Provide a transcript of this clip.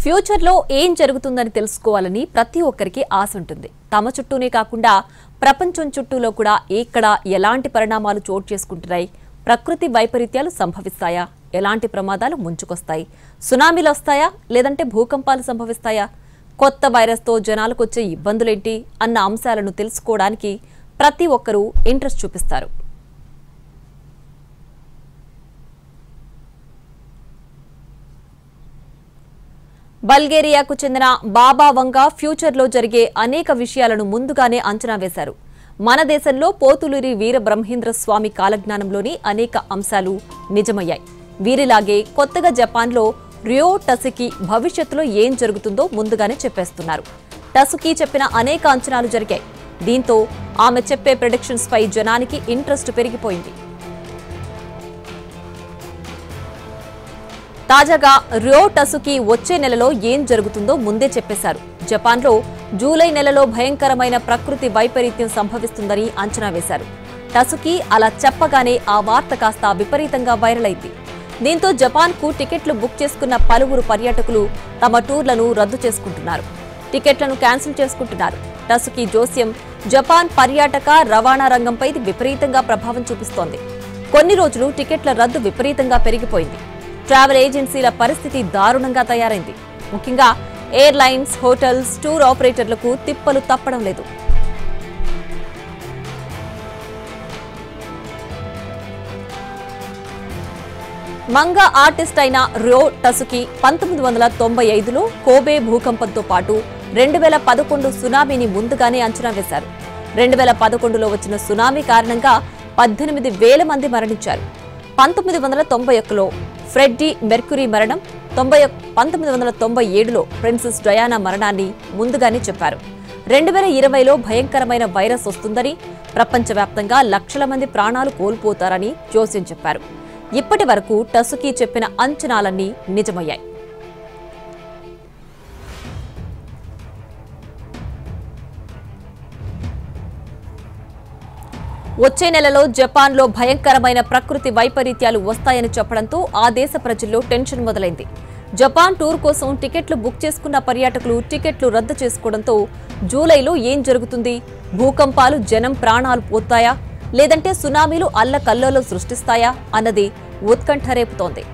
Future లో ఏం జరుగుతుందని తెలుసుకోవాలని ప్రతి ఒక్కరికి ఆశ ఉంటుంది. తమ చుట్టూనే కాకుండా ప్రపంచం చుట్టూలో కూడా ఎక్కడ ఎలాంటి పరిణామాలు చోటు చేసుకుంటున్నాయి, ప్రకృతి వైపరీత్యాలు సంభవిస్తాయా, ఎలాంటి ప్రమాదాలు ముంచుకొస్తాయి, సునామీలు వస్తాయా లేదంటే భూకంపాలు సంభవిస్తాయా, కొత్త వైరస్ తో జనాలకు వచ్చే ఇబ్బందులేంటి అన్న అంశాలను తెలుసుకోవడానికి ప్రతి ఒక్కరూ ఇంట్రెస్ట్ చూపిస్తారు. బల్గేరియాకు చెందిన బాబా వంగా ఫ్యూచర్లో జరిగే అనేక విషయాలను ముందుగానే అంచనా వేశారు. మన దేశంలో పోతులూరి వీర బ్రహ్మేంద్ర స్వామి కాలజ్ఞానంలోని అనేక అంశాలు నిజమయ్యాయి. వీరిలాగే కొత్తగా జపాన్లో రియో టసుకి భవిష్యత్తులో ఏం జరుగుతుందో ముందుగానే చెప్పేస్తున్నారు. టసుకి చెప్పిన అనేక అంచనాలు జరిగాయి. దీంతో ఆమె చెప్పే ప్రెడిక్షన్స్ పై జనానికి ఇంట్రెస్ట్ పెరిగిపోయింది. తాజాగా రియో టసుకి వచ్చే నెలలో ఏం జరుగుతుందో ముందే చెప్పేశారు. జపాన్లో జూలై నెలలో భయంకరమైన ప్రకృతి వైపరీత్యం సంభవిస్తుందని అంచనా వేశారు. టసుకి అలా చెప్పగానే ఆ వార్త కాస్త విపరీతంగా వైరల్ అయింది. దీంతో జపాన్కు టికెట్లు బుక్ చేసుకున్న పలువురు పర్యాటకులు తమ టూర్లను రద్దు చేసుకుంటున్నారు, టికెట్లను క్యాన్సిల్ చేసుకుంటున్నారు. టసుకి జోస్యం జపాన్ పర్యాటక రవాణా రంగంపై విపరీతంగా ప్రభావం చూపిస్తోంది. కొన్ని రోజులు టికెట్ల రద్దు విపరీతంగా పెరిగిపోయింది. ట్రావెల్ ఏజెన్సీల పరిస్థితి దారుణంగా తయారైంది. ముఖ్యంగా ఎయిర్లైన్స్, హోటల్స్, టూర్ ఆపరేటర్లకు తిప్పలు తప్పడం లేదు. మంగా ఆర్టిస్ట్ అయిన రియో టసుకి 1995లో కోబే భూకంపంతో పాటు 2011 సునామీని ముందుగానే అంచనా వేశారు. 2011లో వచ్చిన సునామీ కారణంగా 18,000 మంది మరణించారు. 1991లో ఫ్రెడ్డీ మెర్క్యూరీ మరణం, 1997లో ప్రిన్సెస్ డయానా మరణాన్ని ముందుగానే చెప్పారు. 2020లో భయంకరమైన వైరస్ వస్తుందని, ప్రపంచవ్యాప్తంగా లక్షల మంది ప్రాణాలు కోల్పోతారని జోస్యం చెప్పారు. ఇప్పటి వరకు టసుకి చెప్పిన అంచనాలన్నీ నిజమయ్యాయి. వచ్చే నెలలో జపాన్లో భయంకరమైన ప్రకృతి వైపరీత్యాలు వస్తాయని చెప్పడంతో ఆ దేశ ప్రజల్లో టెన్షన్ మొదలైంది. జపాన్ టూర్ కోసం టికెట్లు బుక్ చేసుకున్న పర్యాటకులు టికెట్లు రద్దు చేసుకోవడంతో జూలైలో ఏం జరుగుతుంది, భూకంపాలు జనం ప్రాణాలు పోతాయా లేదంటే సునామీలు అల్లకల్లోలం సృష్టిస్తాయా అన్నది ఉత్కంఠ రేపుతోంది.